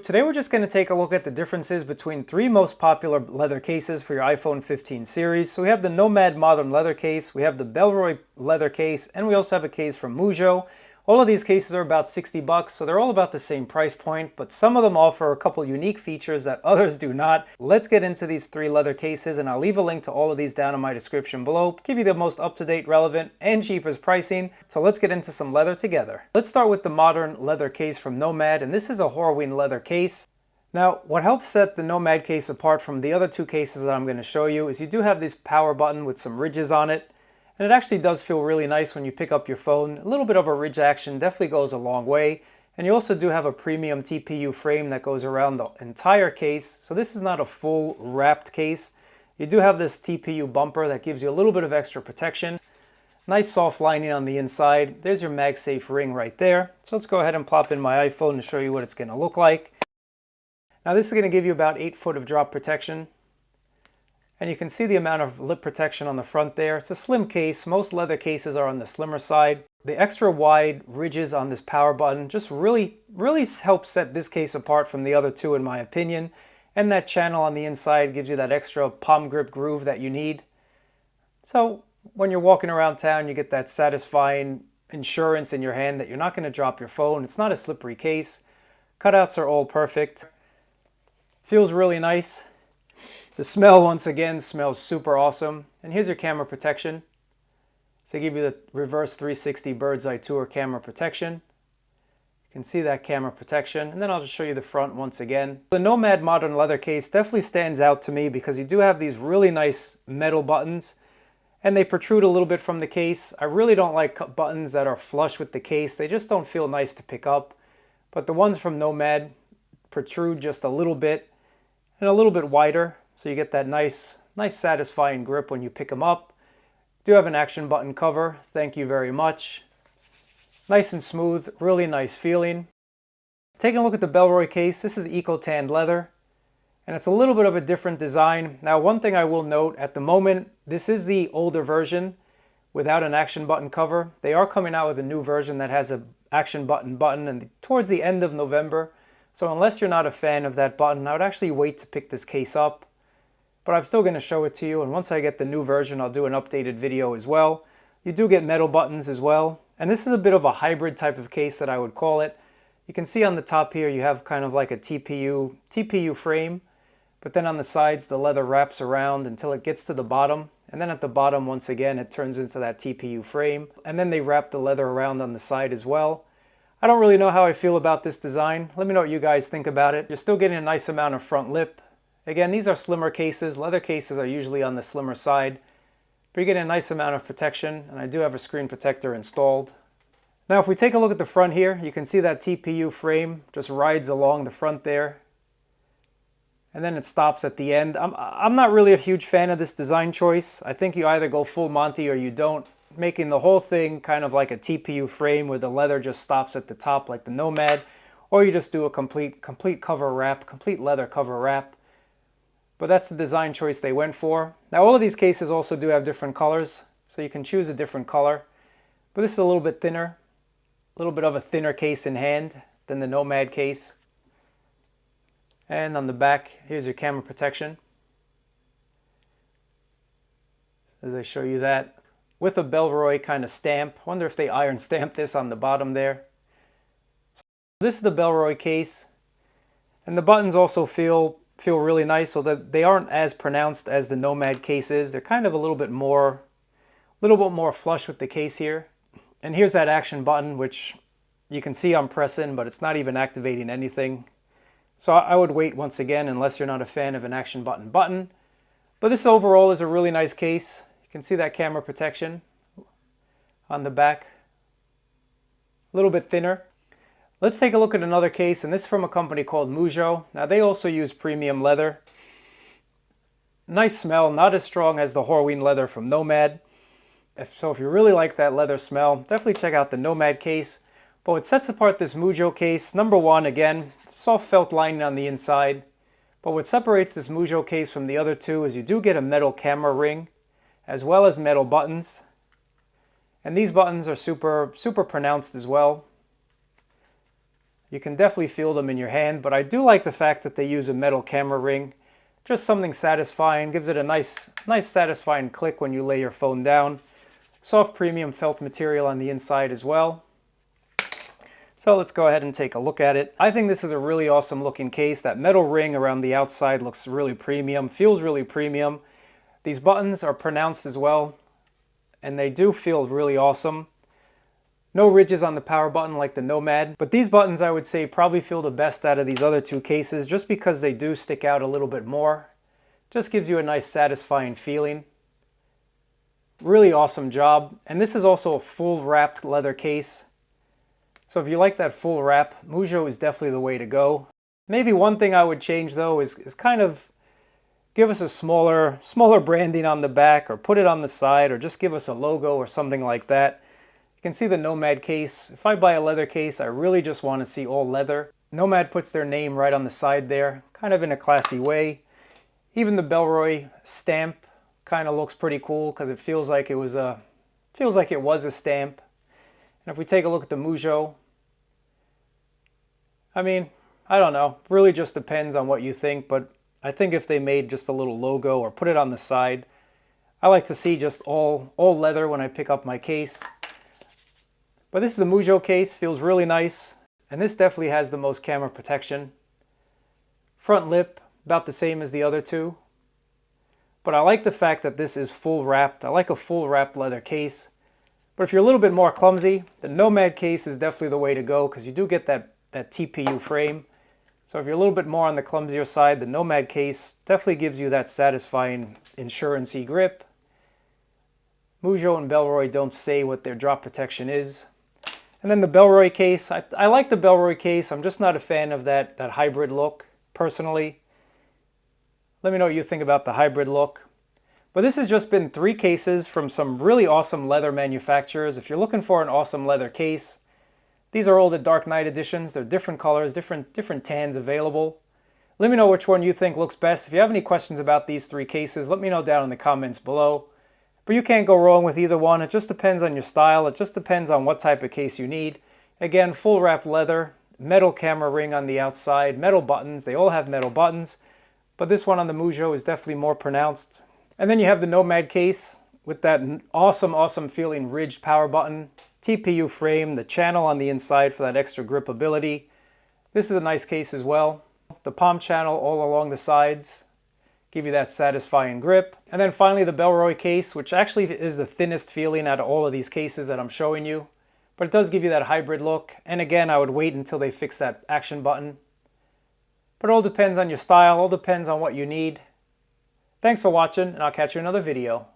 Today we're just going to take a look at the differences between three most popular leather cases for your iPhone 15 series. So we have the Nomad Modern Leather case, we have the Bellroy Leather case, and we also have a case from Mujjo. All of these cases are about 60 bucks, so they're all about the same price point, but some of them offer a couple unique features that others do not. Let's get into these three leather cases, and I'll leave a link to all of these down in my description below. Give you the most up-to-date, relevant, and cheapest pricing. So let's get into some leather together. Let's start with the Modern Leather case from Nomad, and this is a Horween leather case. Now, what helps set the Nomad case apart from the other two cases that I'm going to show you is you do have this power button with some ridges on it. And it actually does feel really nice when you pick up your phone. A little bit of a ridge action definitely goes a long way. And you also do have a premium TPU frame that goes around the entire case. So this is not a full wrapped case. You do have this TPU bumper that gives you a little bit of extra protection. Nice soft lining on the inside. There's your MagSafe ring right there. So let's go ahead and plop in my iPhone to show you what it's going to look like. Now this is going to give you about 8 foot of drop protection. And you can see the amount of lip protection on the front there. It's a slim case. Most leather cases are on the slimmer side. The extra wide ridges on this power button just really helps set this case apart from the other two in my opinion. And that channel on the inside gives you that extra palm grip groove that you need. So when you're walking around town, you get that satisfying assurance in your hand that you're not going to drop your phone. It's not a slippery case. Cutouts are all perfect. Feels really nice. The smell, once again, smells super awesome. And here's your camera protection. So I give you the reverse 360 bird's eye tour camera protection. You can see that camera protection. And then I'll just show you the front once again. The Nomad Modern Leather case definitely stands out to me because you do have these really nice metal buttons. And they protrude a little bit from the case. I really don't like buttons that are flush with the case. They just don't feel nice to pick up. But the ones from Nomad protrude just a little bit and a little bit wider. So you get that nice satisfying grip when you pick them up. Do have an action button cover. Thank you very much. Nice and smooth, really nice feeling. Taking a look at the Bellroy case, this is eco-tanned leather. And it's a little bit of a different design. Now one thing I will note, at the moment, this is the older version without an action button cover. They are coming out with a new version that has an action button and towards the end of November. So unless you're not a fan of that button, I would actually wait to pick this case up. But I'm still going to show it to you, and once I get the new version, I'll do an updated video as well. You do get metal buttons as well, and this is a bit of a hybrid type of case that I would call it. You can see on the top here you have kind of like a TPU frame, but then on the sides the leather wraps around until it gets to the bottom, and then at the bottom once again it turns into that TPU frame, and then they wrap the leather around on the side as well. I don't really know how I feel about this design. Let me know what you guys think about it. You're still getting a nice amount of front lip. Again, these are slimmer cases. Leather cases are usually on the slimmer side, but you get a nice amount of protection, and I do have a screen protector installed. Now, if we take a look at the front here, you can see that TPU frame just rides along the front there, and then it stops at the end. I'm not really a huge fan of this design choice. I think you either go full Monty or you don't, making the whole thing kind of like a TPU frame where the leather just stops at the top like the Nomad, or you just do a complete cover wrap, complete leather cover wrap. But that's the design choice they went for. Now all of these cases also do have different colors, so you can choose a different color. But this is a little bit thinner, a little bit of a thinner case in hand than the Nomad case. And on the back, here's your camera protection. As I show you that, with a Bellroy kind of stamp. Wonder if they iron stamped this on the bottom there. So this is the Bellroy case. And the buttons also feel really nice, so that they aren't as pronounced as the Nomad case is. They're kind of a little bit more flush with the case here. And here's that action button, which you can see I'm pressing, but it's not even activating anything. So I would wait once again, unless you're not a fan of an action button. But this overall is a really nice case. You can see that camera protection on the back. A little bit thinner. Let's take a look at another case, and this is from a company called Mujjo. Now they also use premium leather. Nice smell, not as strong as the Horween leather from Nomad. So if you really like that leather smell, definitely check out the Nomad case. But what sets apart this Mujjo case, number one, again, soft felt lining on the inside. But what separates this Mujjo case from the other two is you do get a metal camera ring, as well as metal buttons. And these buttons are super pronounced as well. You can definitely feel them in your hand, but I do like the fact that they use a metal camera ring. Just something satisfying, gives it a nice satisfying click when you lay your phone down. Soft premium felt material on the inside as well. So let's go ahead and take a look at it. I think this is a really awesome looking case. That metal ring around the outside looks really premium, feels really premium. These buttons are pronounced as well, and they do feel really awesome. No ridges on the power button like the Nomad, but these buttons I would say probably feel the best out of these other two cases just because they do stick out a little bit more. Just gives you a nice satisfying feeling. Really awesome job. And this is also a full wrapped leather case. So if you like that full wrap, Mujjo is definitely the way to go. Maybe one thing I would change though is kind of give us a smaller branding on the back, or put it on the side, or just give us a logo or something like that. You can see the Nomad case. If I buy a leather case, I really just want to see all leather. Nomad puts their name right on the side there, kind of in a classy way. Even the Bellroy stamp kind of looks pretty cool because it feels like it was a stamp. And if we take a look at the Mujjo, I mean, I don't know. Really just depends on what you think, but I think if they made just a little logo or put it on the side, I like to see just all leather when I pick up my case. But this is the Mujjo case, feels really nice, and this definitely has the most camera protection. Front lip, about the same as the other two. But I like the fact that this is full wrapped. I like a full wrapped leather case. But if you're a little bit more clumsy, the Nomad case is definitely the way to go because you do get that TPU frame. So if you're a little bit more on the clumsier side, the Nomad case definitely gives you that satisfying insurance-y grip. Mujjo and Bellroy don't say what their drop protection is. And then the Bellroy case, I like the Bellroy case. I'm just not a fan of that hybrid look, personally. Let me know what you think about the hybrid look. But this has just been 3 cases from some really awesome leather manufacturers. If you're looking for an awesome leather case, these are all the Dark Knight editions. They're different colors, different tans available. Let me know which one you think looks best. If you have any questions about these 3 cases, let me know down in the comments below. But you can't go wrong with either one. It just depends on your style. It just depends on what type of case you need. Again, full wrap leather, metal camera ring on the outside, metal buttons. They all have metal buttons. But this one on the Mujjo is definitely more pronounced. And then you have the Nomad case with that awesome feeling ridged power button, TPU frame, the channel on the inside for that extra grip ability. This is a nice case as well. The palm channel all along the sides give you that satisfying grip. And then finally the Bellroy case, which actually is the thinnest feeling out of all of these cases that I'm showing you. But it does give you that hybrid look. And again, I would wait until they fix that action button. But it all depends on your style, all depends on what you need. Thanks for watching, and I'll catch you in another video.